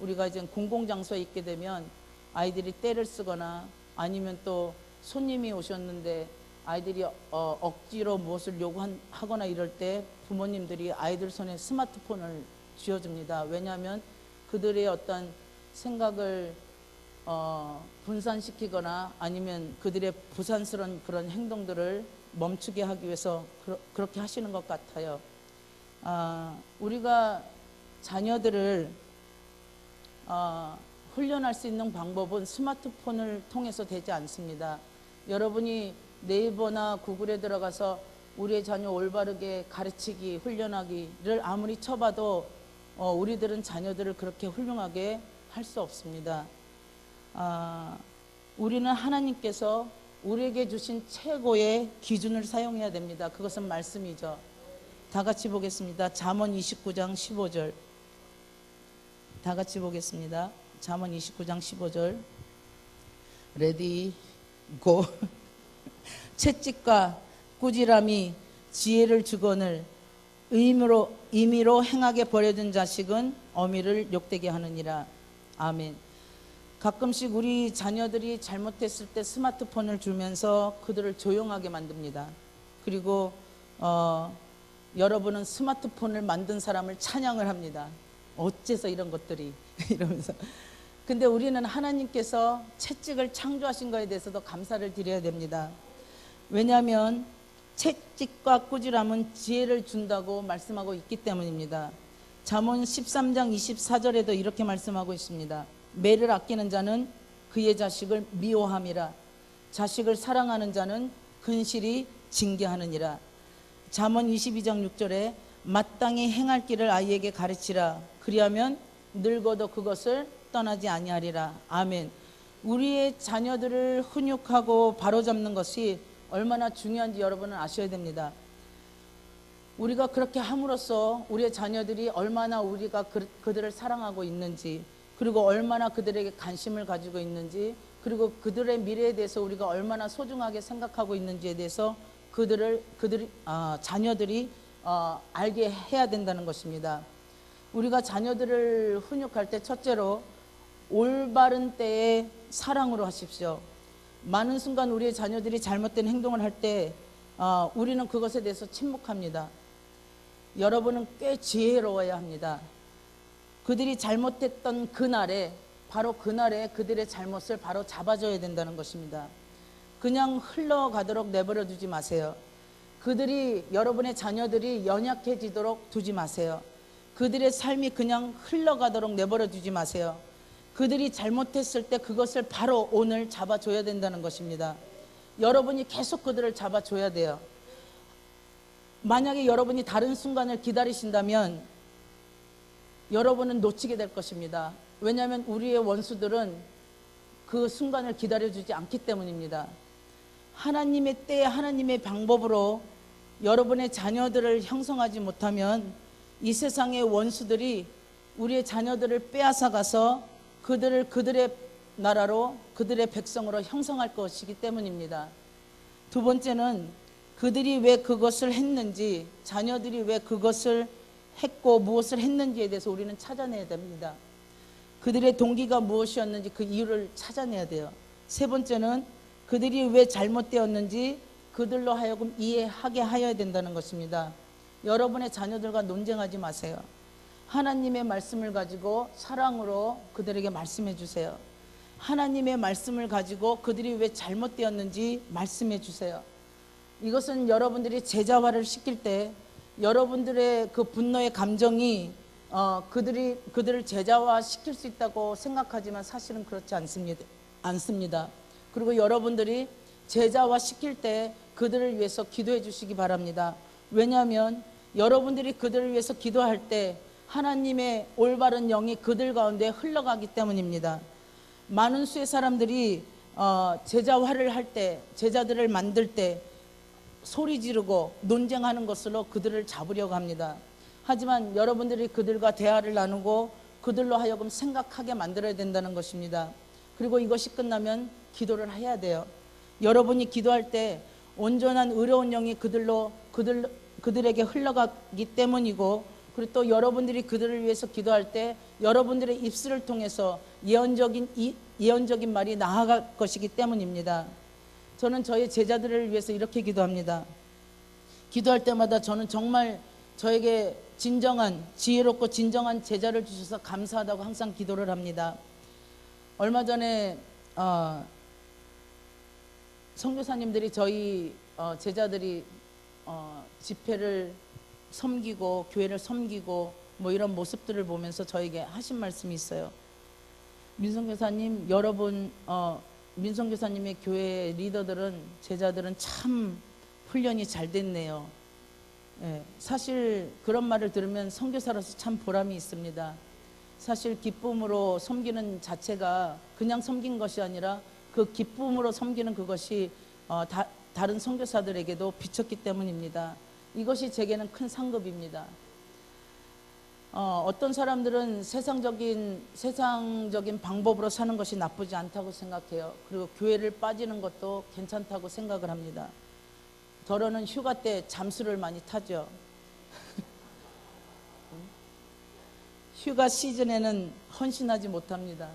우리가 이제 공공장소에 있게 되면 아이들이 떼를 쓰거나 아니면 또 손님이 오셨는데 아이들이 억지로 무엇을 요구하거나 이럴 때 부모님들이 아이들 손에 스마트폰을 쥐어줍니다. 왜냐하면 그들의 어떤 생각을 분산시키거나 아니면 그들의 부산스러운 그런 행동들을 멈추게 하기 위해서 그렇게 하시는 것 같아요. 우리가 자녀들을 훈련할 수 있는 방법은 스마트폰을 통해서 되지 않습니다. 여러분이 네이버나 구글에 들어가서 우리의 자녀 올바르게 가르치기, 훈련하기를 아무리 쳐봐도 우리들은 자녀들을 그렇게 훌륭하게 할 수 없습니다. 우리는 하나님께서 우리에게 주신 최고의 기준을 사용해야 됩니다. 그것은 말씀이죠. 다 같이 보겠습니다. 잠언 29장 15절. 다 같이 보겠습니다. 잠언 29장 15절. 레디 고. 채찍과 꾸지람이 지혜를 주거늘 임의로 행하게 버려진 자식은 어미를 욕되게 하느니라. 아멘. 가끔씩 우리 자녀들이 잘못했을 때 스마트폰을 주면서 그들을 조용하게 만듭니다. 그리고 여러분은 스마트폰을 만든 사람을 찬양을 합니다. 어째서 이런 것들이 이러면서. 근데 우리는 하나님께서 채찍을 창조하신 거에 대해서도 감사를 드려야 됩니다. 왜냐하면 채찍과 꾸지람은 지혜를 준다고 말씀하고 있기 때문입니다. 잠언 13장 24절에도 이렇게 말씀하고 있습니다. 매를 아끼는 자는 그의 자식을 미워함이라. 자식을 사랑하는 자는 근실이 징계하느니라. 잠언 22장 6절에 마땅히 행할 길을 아이에게 가르치라. 그리하면 늙어도 그것을 떠나지 아니하리라. 아멘. 우리의 자녀들을 훈육하고 바로잡는 것이 얼마나 중요한지 여러분은 아셔야 됩니다. 우리가 그렇게 함으로써 우리의 자녀들이 얼마나 우리가 그들을 사랑하고 있는지, 그리고 얼마나 그들에게 관심을 가지고 있는지, 그리고 그들의 미래에 대해서 우리가 얼마나 소중하게 생각하고 있는지에 대해서 자녀들이 알게 해야 된다는 것입니다. 우리가 자녀들을 훈육할 때 첫째로 올바른 때에 사랑으로 하십시오. 많은 순간 우리의 자녀들이 잘못된 행동을 할 때 우리는 그것에 대해서 침묵합니다. 여러분은 꽤 지혜로워야 합니다. 그들이 잘못했던 그날에, 바로 그날에 그들의 잘못을 바로 잡아줘야 된다는 것입니다. 그냥 흘러가도록 내버려 두지 마세요. 여러분의 자녀들이 연약해지도록 두지 마세요. 그들의 삶이 그냥 흘러가도록 내버려 두지 마세요. 그들이 잘못했을 때 그것을 바로 오늘 잡아줘야 된다는 것입니다. 여러분이 계속 그들을 잡아줘야 돼요. 만약에 여러분이 다른 순간을 기다리신다면 여러분은 놓치게 될 것입니다. 왜냐하면 우리의 원수들은 그 순간을 기다려주지 않기 때문입니다. 하나님의 때, 하나님의 방법으로 여러분의 자녀들을 형성하지 못하면 이 세상의 원수들이 우리의 자녀들을 빼앗아 가서 그들의 나라로, 그들의 백성으로 형성할 것이기 때문입니다. 두 번째는 그들이 왜 그것을 했는지, 자녀들이 왜 그것을 했고 무엇을 했는지에 대해서 우리는 찾아내야 됩니다. 그들의 동기가 무엇이었는지 그 이유를 찾아내야 돼요. 세 번째는 그들이 왜 잘못되었는지 그들로 하여금 이해하게 하여야 된다는 것입니다. 여러분의 자녀들과 논쟁하지 마세요. 하나님의 말씀을 가지고 사랑으로 그들에게 말씀해 주세요. 하나님의 말씀을 가지고 그들이 왜 잘못되었는지 말씀해 주세요. 이것은 여러분들이 제자화를 시킬 때 여러분들의 그 분노의 감정이 그들을 제자화 시킬 수 있다고 생각하지만 사실은 그렇지 않습니다. 그리고 여러분들이 제자화 시킬 때 그들을 위해서 기도해 주시기 바랍니다. 왜냐하면 여러분들이 그들을 위해서 기도할 때 하나님의 올바른 영이 그들 가운데 흘러가기 때문입니다. 많은 수의 사람들이 제자화를 할 때, 제자들을 만들 때 소리 지르고 논쟁하는 것으로 그들을 잡으려고 합니다. 하지만 여러분들이 그들과 대화를 나누고 그들로 하여금 생각하게 만들어야 된다는 것입니다. 그리고 이것이 끝나면 기도를 해야 돼요. 여러분이 기도할 때 온전한 의로운 영이 그들에게 흘러가기 때문이고, 그리고 또 여러분들이 그들을 위해서 기도할 때 여러분들의 입술을 통해서 예언적인 말이 나아갈 것이기 때문입니다. 저는 저희 제자들을 위해서 이렇게 기도합니다. 기도할 때마다 저는 정말 저에게 지혜롭고 진정한 제자를 주셔서 감사하다고 항상 기도를 합니다. 얼마 전에 선교사님들이 저희 제자들이 집회를 섬기고 교회를 섬기고 뭐 이런 모습들을 보면서 저에게 하신 말씀이 있어요. 민성교사님, 여러분 민성교사님의 교회 리더들은, 제자들은 참 훈련이 잘 됐네요. 사실 그런 말을 들으면 선교사로서 참 보람이 있습니다. 사실 기쁨으로 섬기는 자체가 그냥 섬긴 것이 아니라 그 기쁨으로 섬기는 그것이 다른 선교사들에게도 비쳤기 때문입니다. 이것이 제게는 큰 상급입니다. 어떤 사람들은 세상적인 방법으로 사는 것이 나쁘지 않다고 생각해요. 그리고 교회를 빠지는 것도 괜찮다고 생각을 합니다. 더러는 휴가 때 잠수를 많이 타죠. 휴가 시즌에는 헌신하지 못합니다.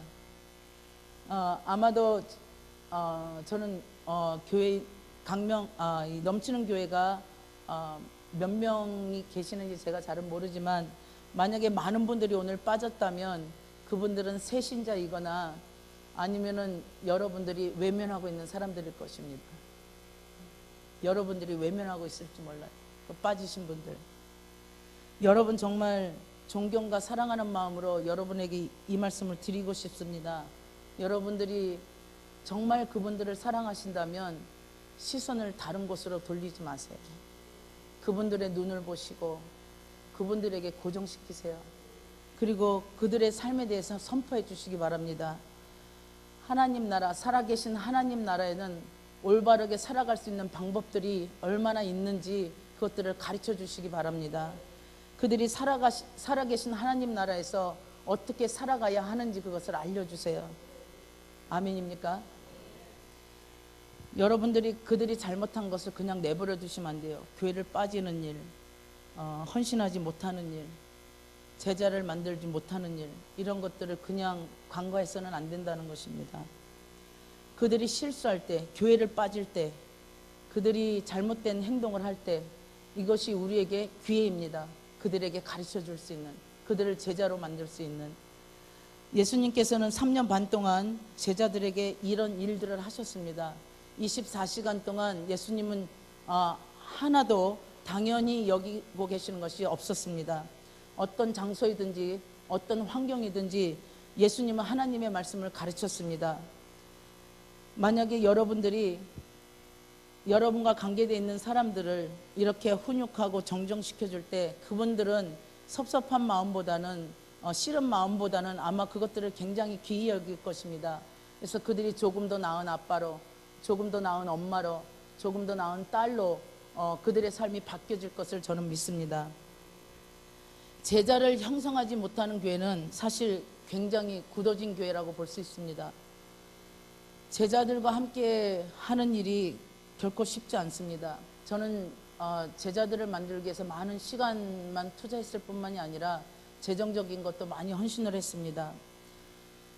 아마도 저는 교회 이 넘치는 교회가 몇 명이 계시는지 제가 잘은 모르지만, 만약에 많은 분들이 오늘 빠졌다면 그분들은 새신자이거나 아니면은 여러분들이 외면하고 있는 사람들일 것입니다. 여러분들이 외면하고 있을지 몰라요. 그 빠지신 분들. 여러분 정말 존경과 사랑하는 마음으로 여러분에게 이 말씀을 드리고 싶습니다. 여러분들이 정말 그분들을 사랑하신다면 시선을 다른 곳으로 돌리지 마세요. 그분들의 눈을 보시고 그분들에게 고정시키세요. 그리고 그들의 삶에 대해서 선포해 주시기 바랍니다. 하나님 나라, 살아계신 하나님 나라에는 올바르게 살아갈 수 있는 방법들이 얼마나 있는지 그것들을 가르쳐 주시기 바랍니다. 그들이 살아계신 하나님 나라에서 어떻게 살아가야 하는지 그것을 알려주세요. 아멘입니까? 여러분들이 그들이 잘못한 것을 그냥 내버려 두시면 안 돼요. 교회를 빠지는 일, 헌신하지 못하는 일, 제자를 만들지 못하는 일, 이런 것들을 그냥 간과해서는 안 된다는 것입니다. 그들이 실수할 때, 교회를 빠질 때, 그들이 잘못된 행동을 할 때, 이것이 우리에게 기회입니다. 그들에게 가르쳐 줄 수 있는, 그들을 제자로 만들 수 있는. 예수님께서는 3년 반 동안 제자들에게 이런 일들을 하셨습니다. 24시간 동안 예수님은 하나도 당연히 여기고 계시는 것이 없었습니다. 어떤 장소이든지 어떤 환경이든지 예수님은 하나님의 말씀을 가르쳤습니다. 만약에 여러분들이 여러분과 관계되어 있는 사람들을 이렇게 훈육하고 정정시켜줄 때 그분들은 섭섭한 마음보다는 싫은 마음보다는 아마 그것들을 굉장히 귀히 여길 것입니다. 그래서 그들이 조금 더 나은 아빠로, 조금 더 나은 엄마로, 조금 더 나은 딸로 그들의 삶이 바뀌어질 것을 저는 믿습니다. 제자를 형성하지 못하는 교회는 사실 굉장히 굳어진 교회라고 볼 수 있습니다. 제자들과 함께 하는 일이 결코 쉽지 않습니다. 저는 제자들을 만들기 위해서 많은 시간만 투자했을 뿐만이 아니라 재정적인 것도 많이 헌신을 했습니다.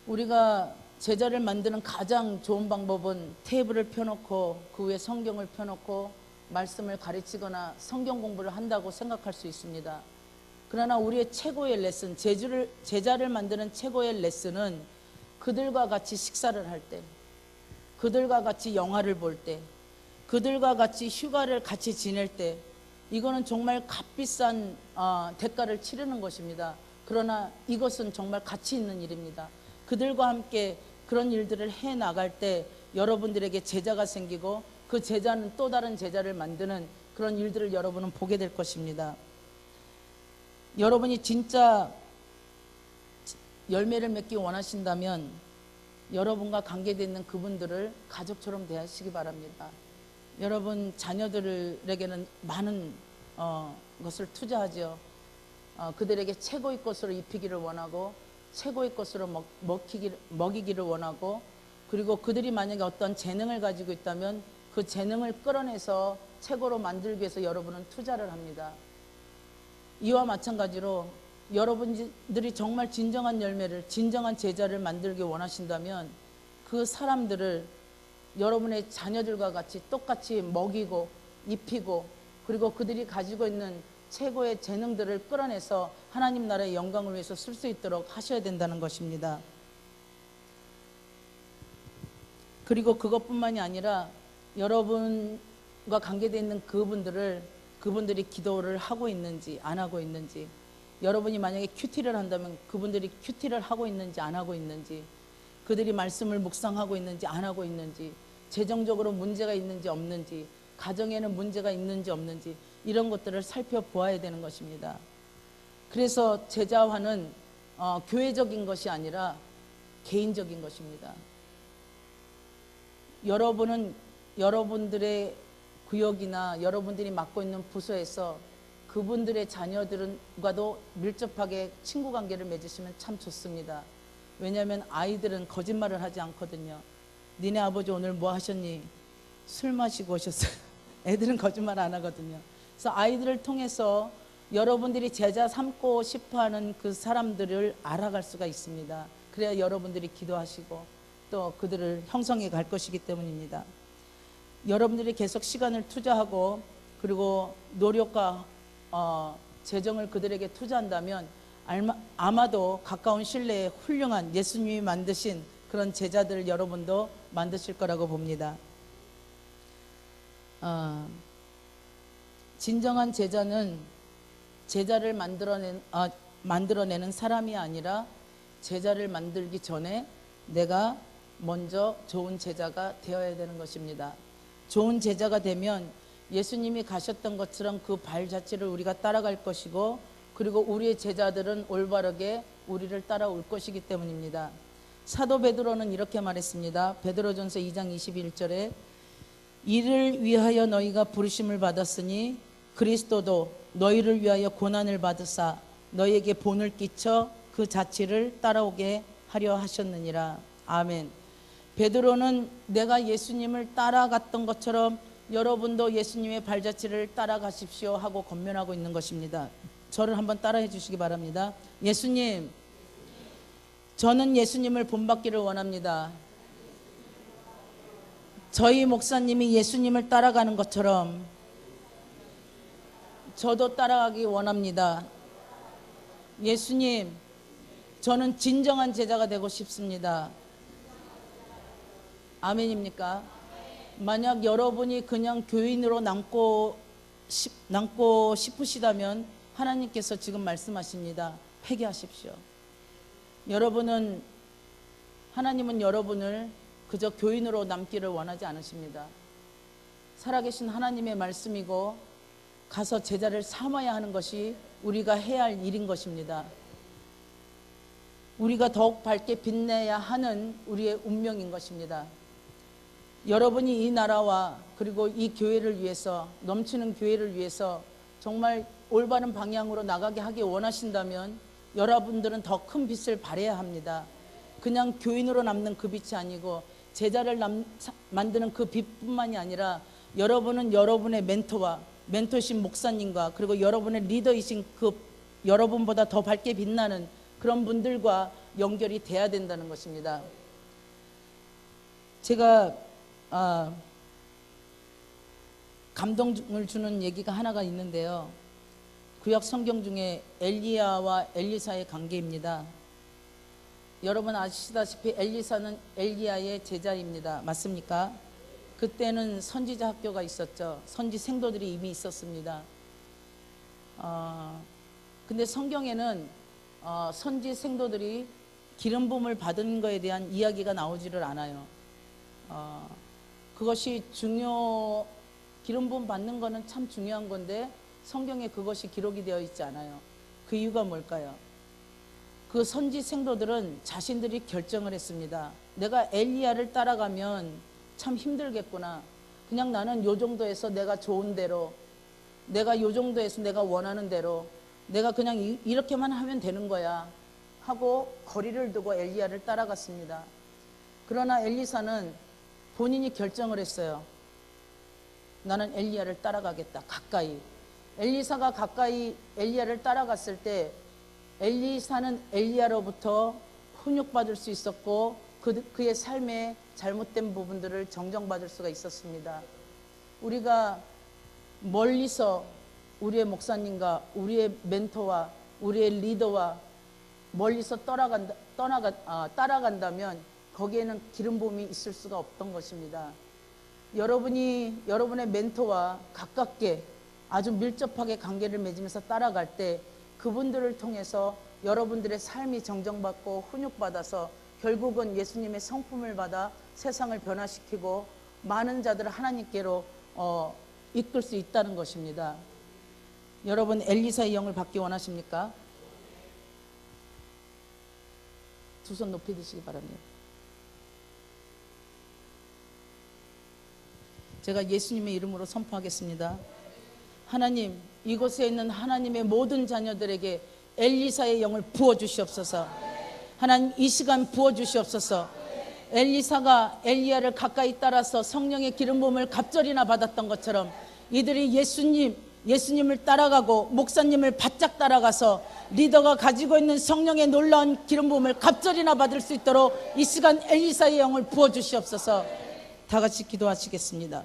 우리가 제자를 만드는 가장 좋은 방법은 테이블을 펴놓고 그 위에 성경을 펴놓고 말씀을 가르치거나 성경 공부를 한다고 생각할 수 있습니다. 그러나 우리의 최고의 레슨, 제자를 만드는 최고의 레슨은 그들과 같이 식사를 할 때, 그들과 같이 영화를 볼 때, 그들과 같이 휴가를 같이 지낼 때, 이거는 정말 값비싼 대가를 치르는 것입니다. 그러나 이것은 정말 가치 있는 일입니다. 그들과 함께 그런 일들을 해 나갈 때 여러분들에게 제자가 생기고 그 제자는 또 다른 제자를 만드는 그런 일들을 여러분은 보게 될 것입니다. 여러분이 진짜 열매를 맺기 원하신다면 여러분과 관계되어 있는 그분들을 가족처럼 대하시기 바랍니다. 여러분 자녀들에게는 많은 것을 투자하죠. 그들에게 최고의 것으로 입히기를 원하고 최고의 것으로 먹이기를 원하고, 그리고 그들이 만약에 어떤 재능을 가지고 있다면 그 재능을 끌어내서 최고로 만들기 위해서 여러분은 투자를 합니다. 이와 마찬가지로 여러분들이 정말 진정한 열매를, 진정한 제자를 만들기 원하신다면 그 사람들을 여러분의 자녀들과 같이 똑같이 먹이고 입히고, 그리고 그들이 가지고 있는 최고의 재능들을 끌어내서 하나님 나라의 영광을 위해서 쓸 수 있도록 하셔야 된다는 것입니다. 그리고 그것뿐만이 아니라 여러분과 관계되어 있는 그분들이 기도를 하고 있는지 안 하고 있는지, 여러분이 만약에 큐티를 한다면 그분들이 큐티를 하고 있는지 안 하고 있는지, 그들이 말씀을 묵상하고 있는지 안 하고 있는지, 재정적으로 문제가 있는지 없는지, 가정에는 문제가 있는지 없는지, 이런 것들을 살펴보아야 되는 것입니다. 그래서 제자화는 교회적인 것이 아니라 개인적인 것입니다. 여러분은 여러분들의 구역이나 여러분들이 맡고 있는 부서에서 그분들의 자녀들과도 밀접하게 친구 관계를 맺으시면 참 좋습니다. 왜냐하면 아이들은 거짓말을 하지 않거든요. 니네 아버지 오늘 뭐 하셨니? 술 마시고 오셨어요. 애들은 거짓말 안 하거든요. 그래서 아이들을 통해서 여러분들이 제자 삼고 싶어하는 그 사람들을 알아갈 수가 있습니다. 그래야 여러분들이 기도하시고 또 그들을 형성해 갈 것이기 때문입니다. 여러분들이 계속 시간을 투자하고 그리고 노력과 재정을 그들에게 투자한다면 아마도 가까운 신뢰에 훌륭한 예수님이 만드신 그런 제자들을 여러분도 만드실 거라고 봅니다. 진정한 제자는 제자를 만들어내는 사람이 아니라 제자를 만들기 전에 내가 먼저 좋은 제자가 되어야 되는 것입니다. 좋은 제자가 되면 예수님이 가셨던 것처럼 그 발자취를 우리가 따라갈 것이고 그리고 우리의 제자들은 올바르게 우리를 따라올 것이기 때문입니다. 사도 베드로는 이렇게 말했습니다. 베드로전서 2장 21절에 이를 위하여 너희가 부르심을 받았으니 그리스도도 너희를 위하여 고난을 받으사 너희에게 본을 끼쳐 그 자취를 따라오게 하려 하셨느니라. 아멘. 베드로는 내가 예수님을 따라갔던 것처럼 여러분도 예수님의 발자취를 따라가십시오 하고 권면하고 있는 것입니다. 저를 한번 따라해 주시기 바랍니다. 예수님, 저는 예수님을 본받기를 원합니다. 저희 목사님이 예수님을 따라가는 것처럼 저도 따라가기 원합니다. 예수님, 저는 진정한 제자가 되고 싶습니다. 아멘입니까? 만약 여러분이 그냥 교인으로 남고 싶으시다면 하나님께서 지금 말씀하십니다. 회개하십시오. 하나님은 여러분을 그저 교인으로 남기를 원하지 않으십니다. 살아계신 하나님의 말씀이고 가서 제자를 삼아야 하는 것이 우리가 해야 할 일인 것입니다. 우리가 더욱 밝게 빛내야 하는 우리의 운명인 것입니다. 여러분이 이 나라와 그리고 이 교회를 위해서, 넘치는 교회를 위해서 정말 올바른 방향으로 나가게 하기 원하신다면 여러분들은 더 큰 빛을 발해야 합니다. 그냥 교인으로 남는 그 빛이 아니고 제자를 만드는 그 빛뿐만이 아니라 여러분은 여러분의 멘토이신 목사님과 그리고 여러분의 리더이신 그 여러분보다 더 밝게 빛나는 그런 분들과 연결이 돼야 된다는 것입니다. 제가 감동을 주는 얘기가 하나가 있는데요. 구약 성경 중에 엘리야와 엘리사의 관계입니다. 여러분 아시다시피 엘리사는 엘리야의 제자입니다. 맞습니까? 그때는 선지자 학교가 있었죠. 선지 생도들이 이미 있었습니다. 근데 성경에는 선지 생도들이 기름 부음을 받은 것에 대한 이야기가 나오지를 않아요. 그것이 기름 부음 받는 거는 참 중요한 건데 성경에 그것이 기록이 되어 있지 않아요. 그 이유가 뭘까요? 그 선지 생도들은 자신들이 결정을 했습니다. 내가 엘리야를 따라가면 참 힘들겠구나. 그냥 나는 요 정도에서 내가 좋은 대로, 내가 요 정도에서 내가 원하는 대로, 내가 그냥 이렇게만 하면 되는 거야 하고 거리를 두고 엘리야를 따라갔습니다. 그러나 엘리사는 본인이 결정을 했어요. 나는 엘리야를 따라가겠다. 가까이. 엘리사가 가까이 엘리야를 따라갔을 때 엘리사는 엘리야로부터 훈육받을 수 있었고 그의 삶의 잘못된 부분들을 정정받을 수가 있었습니다. 우리가 멀리서 우리의 목사님과 우리의 멘토와 우리의 리더와 멀리서 따라간다면 거기에는 기름 부음이 있을 수가 없던 것입니다. 여러분이 여러분의 멘토와 가깝게 아주 밀접하게 관계를 맺으면서 따라갈 때 그분들을 통해서 여러분들의 삶이 정정받고 훈육받아서 결국은 예수님의 성품을 받아 세상을 변화시키고 많은 자들을 하나님께로 이끌 수 있다는 것입니다. 여러분 엘리사의 영을 받기 원하십니까? 두 손 높이 드시기 바랍니다. 제가 예수님의 이름으로 선포하겠습니다. 하나님, 이곳에 있는 하나님의 모든 자녀들에게 엘리사의 영을 부어주시옵소서. 하나님, 이 시간 부어주시옵소서. 엘리사가 엘리야를 가까이 따라서 성령의 기름 부음을 갑절이나 받았던 것처럼 이들이 예수님을 따라가고 목사님을 바짝 따라가서 리더가 가지고 있는 성령의 놀라운 기름 부음을 갑절이나 받을 수 있도록 이 시간 엘리사의 영을 부어주시옵소서. 다 같이 기도하시겠습니다.